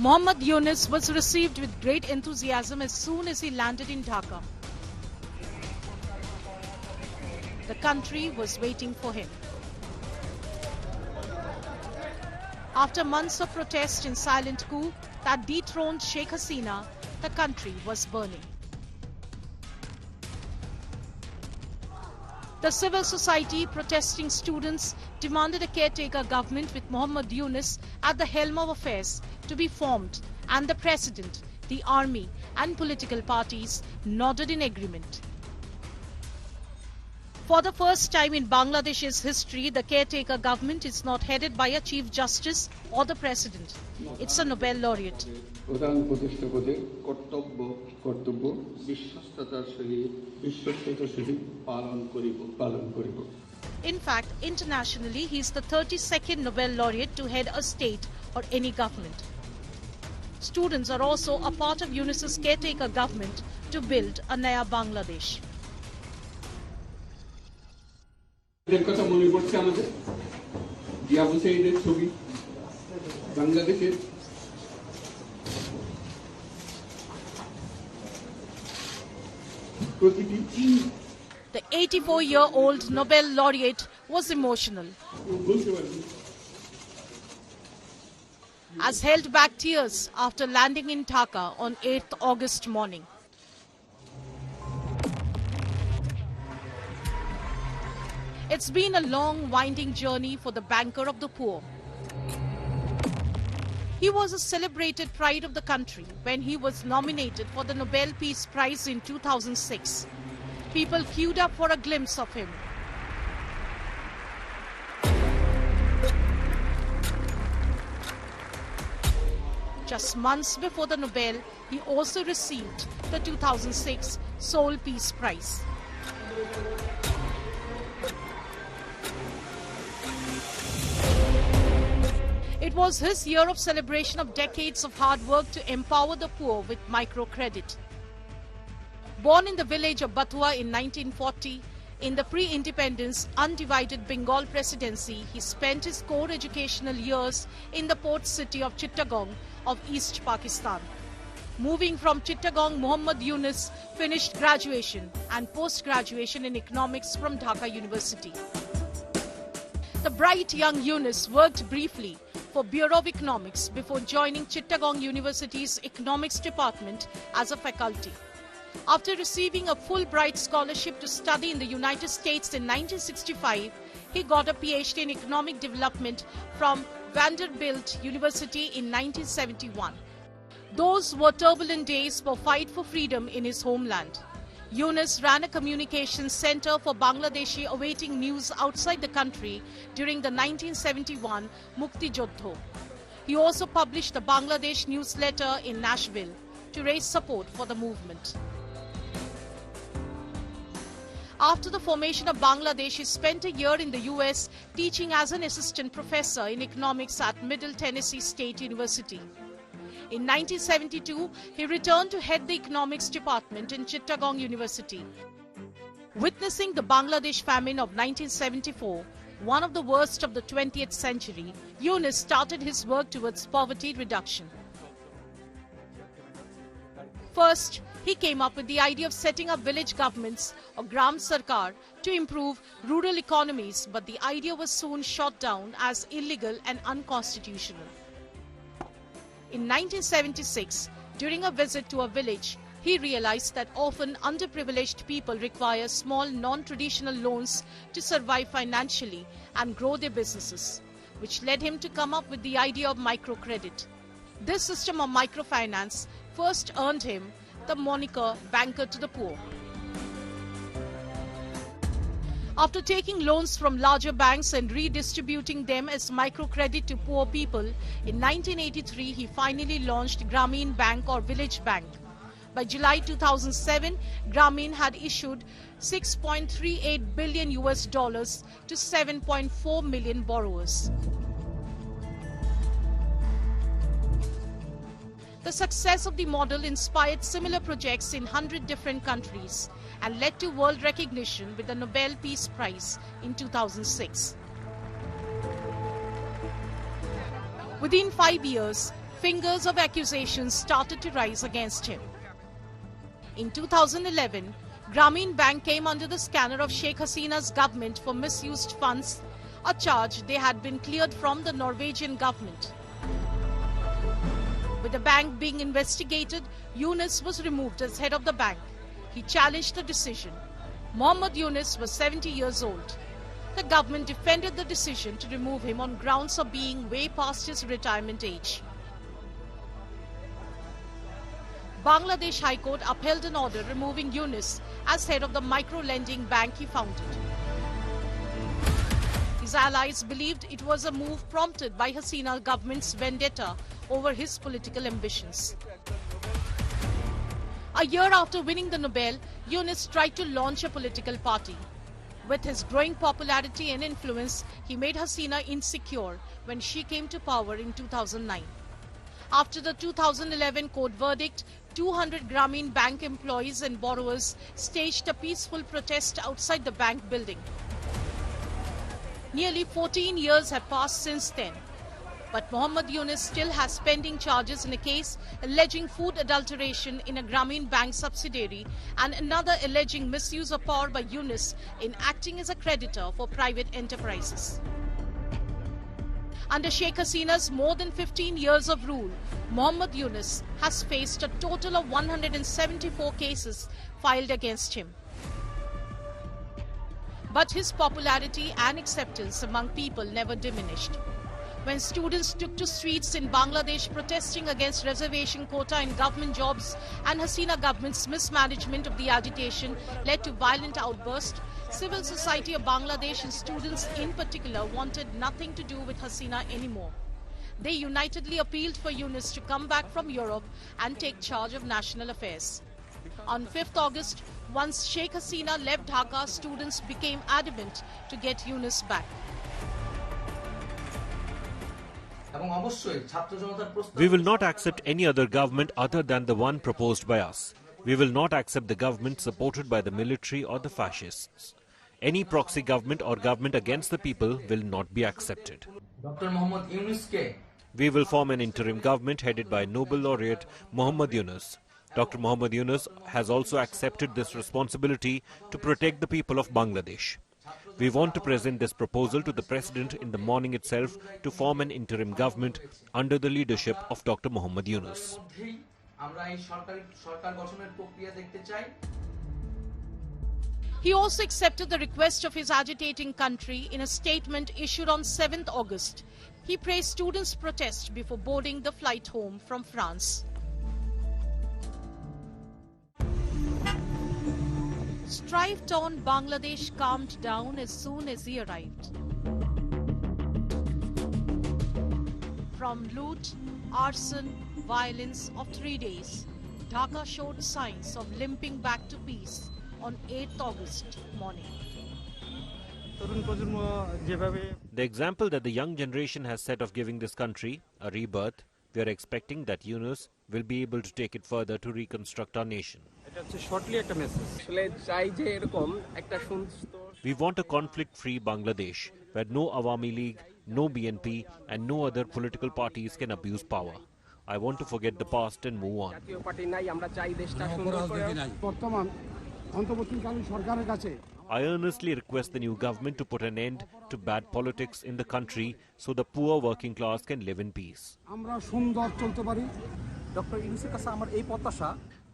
Muhammad Yunus was received with great enthusiasm as soon as he landed in Dhaka. The country was waiting for him. After months of protest and silent coup that dethroned Sheikh Hasina, the country was burning. The civil society, protesting students, demanded a caretaker government with Muhammad Yunus at the helm of affairs to be formed, and the president, the army and political parties nodded in agreement. For the first time in Bangladesh's history, the caretaker government is not headed by a chief justice or the president. It's a Nobel laureate. In fact, internationally, he is the 32nd Nobel laureate to head a state or any government. Students are also a part of Yunus's caretaker government to build a Naya Bangladesh. কথা মনে পড়ছে আমাদের জিয়া হুসেইনের ছবি বাংলাদেশের প্রতিটি The 84-year-old Nobel laureate was emotional, as held back tears after landing in Dhaka on 8th August morning. It's been a long, winding journey for the banker of the poor. He was a celebrated pride of the country when he was nominated for the Nobel Peace Prize in 2006. People queued up for a glimpse of him. Just months before the Nobel, he also received the 2006 Seoul Peace Prize. It was his year of celebration of decades of hard work to empower the poor with microcredit. Born in the village of Batua in 1940, in the pre-independence undivided Bengal presidency, he spent his core educational years in the port city of Chittagong of East Pakistan. Moving from Chittagong, Muhammad Yunus finished graduation and post-graduation in economics from Dhaka University. The bright young Yunus worked briefly for Bureau of Economics before joining Chittagong University's Economics Department as a faculty. After receiving a Fulbright scholarship to study in the United States in 1965, he got a PhD in Economic Development from Vanderbilt University in 1971. Those were turbulent days for fight for freedom in his homeland. Yunus ran a communications center for Bangladeshi awaiting news outside the country during the 1971 Mukti Joddho. He also published the Bangladesh newsletter in Nashville to raise support for the movement. After the formation of Bangladesh, he spent a year in the US teaching as an assistant professor in economics at Middle Tennessee State University. In 1972, he returned to head the economics department in Chittagong University. Witnessing the Bangladesh famine of 1974, one of the worst of the 20th century, Yunus started his work towards poverty reduction. First, he came up with the idea of setting up village governments or Gram Sarkar to improve rural economies, but the idea was soon shot down as illegal and unconstitutional. In 1976, during a visit to a village, he realized that often underprivileged people require small non-traditional loans to survive financially and grow their businesses, which led him to come up with the idea of microcredit. This system of microfinance first earned him the moniker banker to the poor. After taking loans from larger banks and redistributing them as microcredit to poor people, in 1983 he finally launched Grameen Bank or Village Bank. By July 2007, Grameen had issued $6.38 billion to 7.4 million borrowers. The success of the model inspired similar projects in 100 different countries and led to world recognition with the Nobel Peace Prize in 2006. Within 5 years, fingers of accusation started to rise against him. In 2011, Grameen Bank came under the scanner of Sheikh Hasina's government for misused funds, a charge they had been cleared from the Norwegian government. With the bank being investigated, Yunus was removed as head of the bank. He challenged the decision. Mohammed Yunus was 70 years old. The government defended the decision to remove him on grounds of being way past his retirement age. Bangladesh High Court upheld an order removing Yunus as head of the micro-lending bank he founded. His allies believed it was a move prompted by Hasina government's vendetta over his political ambitions. A year after winning the Nobel, Yunus tried to launch a political party. With his growing popularity and influence, he made Hasina insecure when she came to power in 2009. After the 2011 court verdict, 200 Grameen Bank employees and borrowers staged a peaceful protest outside the bank building. Nearly 14 years have passed since then, but Mohammed Yunus still has pending charges in a case alleging food adulteration in a Grameen Bank subsidiary and another alleging misuse of power by Yunus in acting as a creditor for private enterprises. Under Sheikh Hasina's more than 15 years of rule, Mohammed Yunus has faced a total of 174 cases filed against him. But his popularity and acceptance among people never diminished. When students took to streets in Bangladesh protesting against reservation quota in government jobs and Hasina government's mismanagement of the agitation led to violent outbursts, civil society of Bangladesh and students in particular wanted nothing to do with Hasina anymore. They unitedly appealed for Yunus to come back from Europe and take charge of national affairs. On 5th August, once Sheikh Hasina left Dhaka, students became adamant to get Yunus back. We will not accept any other government other than the one proposed by us. We will not accept the government supported by the military or the fascists. Any proxy government or government against the people will not be accepted. We will form an interim government headed by Nobel laureate Mohammed Yunus. Dr. Mohammed Yunus has also accepted this responsibility to protect the people of Bangladesh. We want to present this proposal to the President in the morning itself to form an interim government under the leadership of Dr. Mohammed Yunus. He also accepted the request of his agitating country in a statement issued on 7th August. He praised students' protest before boarding the flight home from France. Strife-torn Bangladesh calmed down as soon as he arrived. From loot, arson, violence of 3 days, Dhaka showed signs of limping back to peace on 8th August morning. The example that the young generation has set of giving this country a rebirth, we are expecting that Yunus will be able to take it further to reconstruct our nation. We want a conflict-free Bangladesh where no Awami League, no BNP and no other political parties can abuse power. I want to forget the past and move on. I earnestly request the new government to put an end to bad politics in the country so the poor working class can live in peace.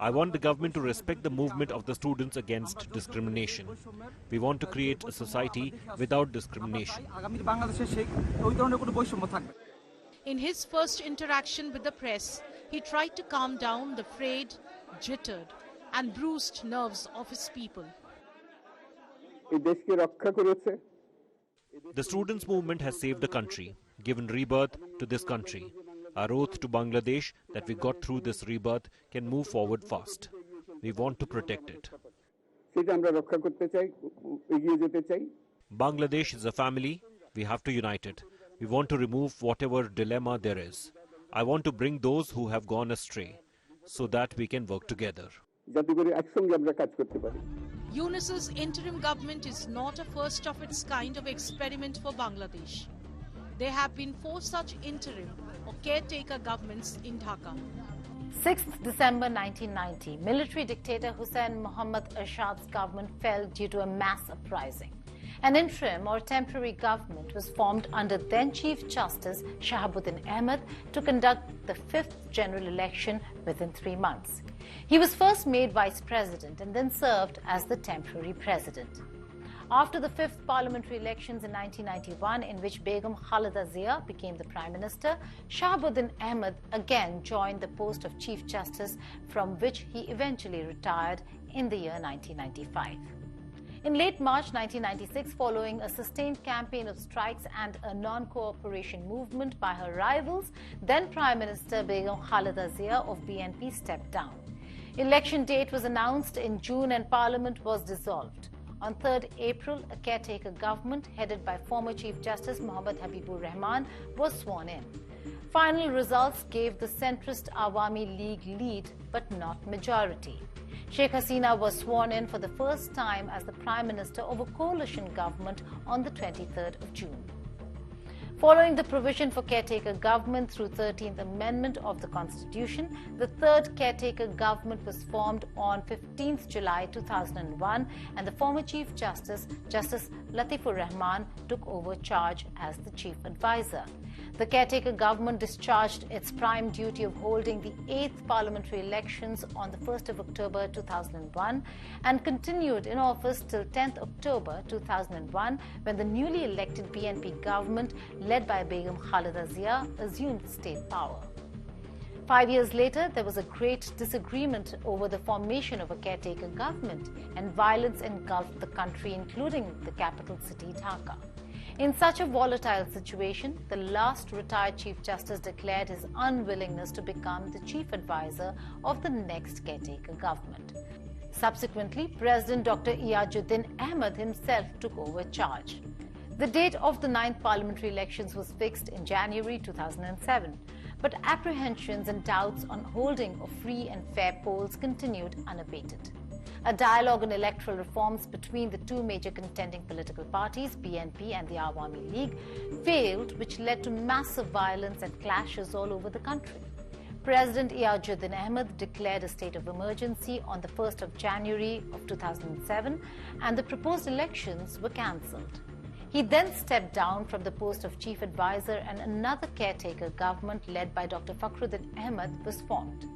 I want the government to respect the movement of the students against discrimination. We want to create a society without discrimination. In his first interaction with the press, he tried to calm down the frayed, jittered, and bruised nerves of his people. The students' movement has saved the country, given rebirth to this country. Our oath to Bangladesh that we got through this rebirth can move forward fast. We want to protect it. Bangladesh is a family. We have to unite it. We want to remove whatever dilemma there is. I want to bring those who have gone astray so that we can work together. Yunus's interim government is not a first of its kind of experiment for Bangladesh. There have been 4 such interim or caretaker governments in Dhaka. 6th December 1990, military dictator Hussain Mohammad Ershad's government fell due to a mass uprising. An interim or temporary government was formed under then Chief Justice Shahabuddin Ahmed to conduct the 5th general election within 3 months. He was first made vice president and then served as the temporary president. After the 5th parliamentary elections in 1991, in which Begum Khalida Zia became the Prime Minister, Shahabuddin Ahmed again joined the post of Chief Justice, from which he eventually retired in the year 1995. In late March 1996, following a sustained campaign of strikes and a non-cooperation movement by her rivals, then Prime Minister Begum Khalida Zia of BNP stepped down. Election date was announced in June and Parliament was dissolved. On 3rd April, a caretaker government headed by former Chief Justice Mohammad Habibur Rahman was sworn in. Final results gave the centrist Awami League lead, but not majority. Sheikh Hasina was sworn in for the first time as the Prime Minister of a coalition government on the 23rd of June. Following the provision for caretaker government through 13th Amendment of the Constitution, the third caretaker government was formed on 15th July 2001, and the former Chief Justice, Justice Latifur Rahman, took over charge as the Chief Advisor. The caretaker government discharged its prime duty of holding the 8th parliamentary elections on the 1st of October 2001 and continued in office till 10th October 2001, when the newly elected BNP government led by Begum Khalida Zia assumed state power. 5 years later, there was a great disagreement over the formation of a caretaker government, and violence engulfed the country, including the capital city Dhaka. In such a volatile situation, the last retired Chief Justice declared his unwillingness to become the chief advisor of the next caretaker government. Subsequently, President Dr. Iyajuddin Ahmed himself took over charge. The date of the 9th parliamentary elections was fixed in January 2007, but apprehensions and doubts on holding of free and fair polls continued unabated. A dialogue on electoral reforms between the two major contending political parties, BNP and the Awami League, failed, which led to massive violence and clashes all over the country. President Iyajuddin Ahmed declared a state of emergency on the 1st of January of 2007, and the proposed elections were cancelled. He then stepped down from the post of chief advisor, and another caretaker government led by Dr. Fakhruddin Ahmed was formed.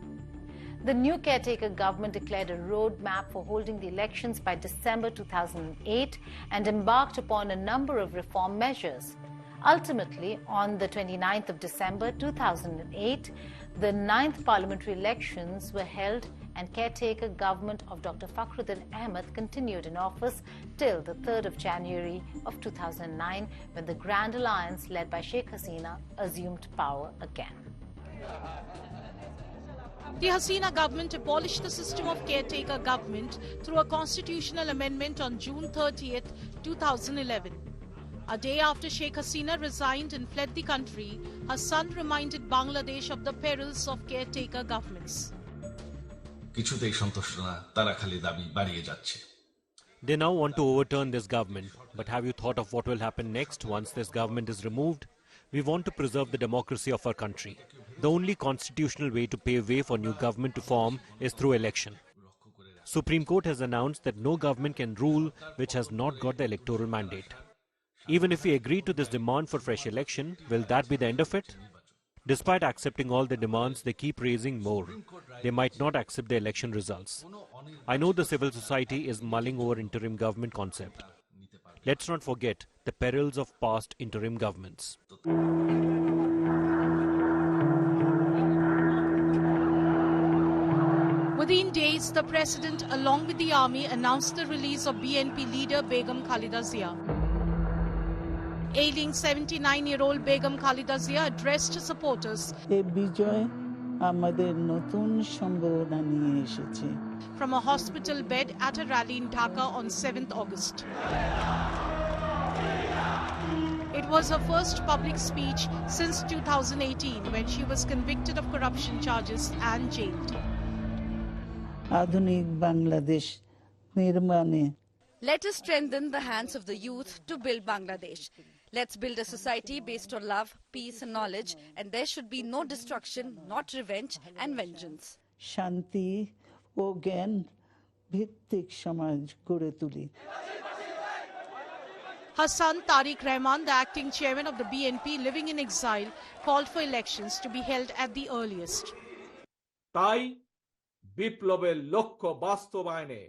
The new caretaker government declared a roadmap for holding the elections by December 2008 and embarked upon a number of reform measures. Ultimately, on the 29th of December 2008, the 9th parliamentary elections were held, and caretaker government of Dr. Fakhruddin Ahmed continued in office till the 3rd of January of 2009, when the Grand Alliance led by Sheikh Hasina assumed power again. The Hasina government abolished the system of caretaker government through a constitutional amendment on June 30th, 2011. A day after Sheikh Hasina resigned and fled the country, her son reminded Bangladesh of the perils of caretaker governments. They now want to overturn this government, but have you thought of what will happen next once this government is removed? We want to preserve the democracy of our country. The only constitutional way to pave way for new government to form is through election. Supreme Court has announced that no government can rule which has not got the electoral mandate. Even if we agree to this demand for fresh election, will that be the end of it? Despite accepting all the demands, they keep raising more. They might not accept the election results. I know the civil society is mulling over interim government concept. Let's not forget the perils of past interim governments. Within days, the president, along with the army, announced the release of BNP leader Begum Khalida Zia. Ailing 79-year-old Begum Khalida Zia addressed her supporters from a hospital bed at a rally in Dhaka on 7th August. It was her first public speech since 2018, when she was convicted of corruption charges and jailed. Let us strengthen the hands of the youth to build Bangladesh. Let's build a society based on love, peace and knowledge, and there should be no destruction, not revenge and vengeance. শান্তি ও জ্ঞান ভিত্তিক সমাজ গড়ে তুলি। Her son Tariq Rahman, the acting chairman of the BNP living in exile, called for elections to be held at the earliest. তাই বিপ্লবের লক্ষ্য বাস্তবায়নে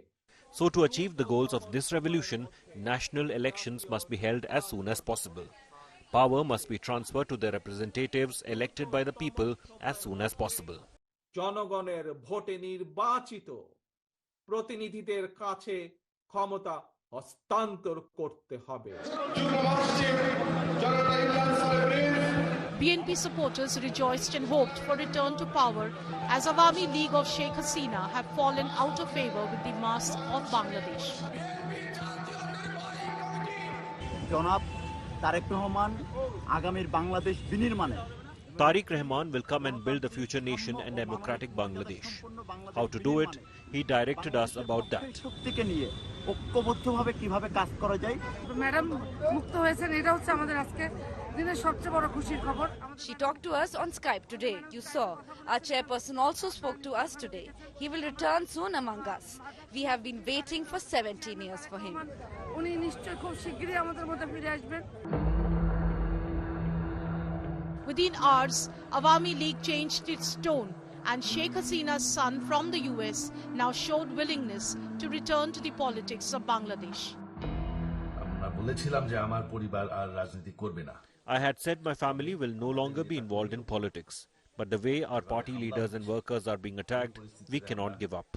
So to achieve the goals of this revolution, national elections must be held as soon as possible. Power must be transferred to the representatives elected by the people as soon as possible. জনগণের ভোটে নির্বাচিত প্রতিনিধিদের কাছে ক্ষমতা হস্তান্তর করতে হবে। BNP supporters rejoiced and hoped for return to power as Awami League of Sheikh Hasina have fallen out of favor with the mass of Bangladesh. জনাব তারেক রহমান আগামীর Bangladesh বিনির্মাণে Tariq Rahman will come and build the future nation and democratic Bangladesh. How to do it? He directed us about that. শক্তিকে নিয়ে ঐক্যবদ্ধভাবে কিভাবে কাজ করা যায়। Madam মুক্ত হয়েছেন, এটা হচ্ছে আমাদের আজকে দিনের সবচেয়ে বড় খুশির খবর। She talked to us on Skype today. You saw. Our chairperson also spoke to us today. He will return soon among us. We have been waiting for 17 years for him. উনি নিশ্চয়ই খুব শীঘ্রই আমাদের মধ্যে ফিরে আসবেন। Within hours, Awami League changed its tone, and Sheikh Hasina's son from the US now showed willingness to return to the politics of Bangladesh. I had said my family will no longer be involved in politics, but the way our party leaders and workers are being attacked, we cannot give up.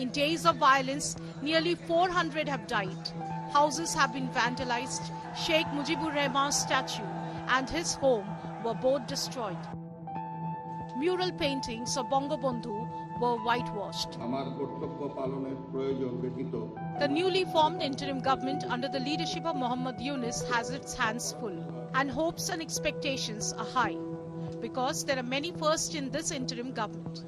In days of violence, nearly 400 have died. Houses have been vandalized. Sheikh Mujibur Rahman's statue and his home were both destroyed. Mural paintings of Bangabandhu were whitewashed. The newly formed interim government under the leadership of Muhammad Yunus has its hands full, and hopes and expectations are high because there are many firsts in this interim government.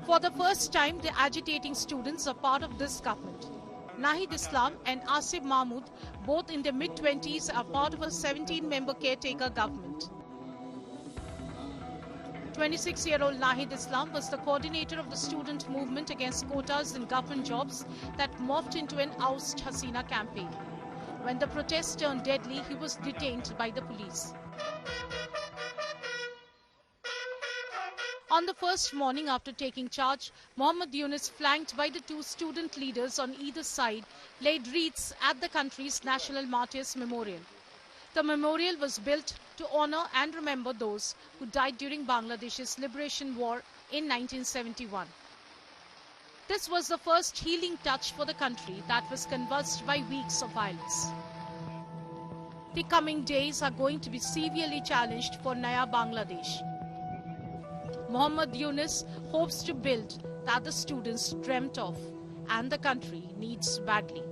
For the first time, the agitating students are part of this government. Nahid Islam and Asif Mahmood, both in their mid-20s, are part of a 17-member caretaker government. 26-year-old Nahid Islam was the coordinator of the student movement against quotas in government jobs that morphed into an Oust Hasina campaign. When the protests turned deadly, he was detained by the police. On the first morning after taking charge, Muhammad Yunus, flanked by the two student leaders on either side, laid wreaths at the country's National Martyrs Memorial. The memorial was built to honor and remember those who died during Bangladesh's liberation war in 1971. This was the first healing touch for the country that was convulsed by weeks of violence. The coming days are going to be severely challenged for Naya Bangladesh. Muhammad Yunus hopes to build that the students dreamt of and the country needs badly.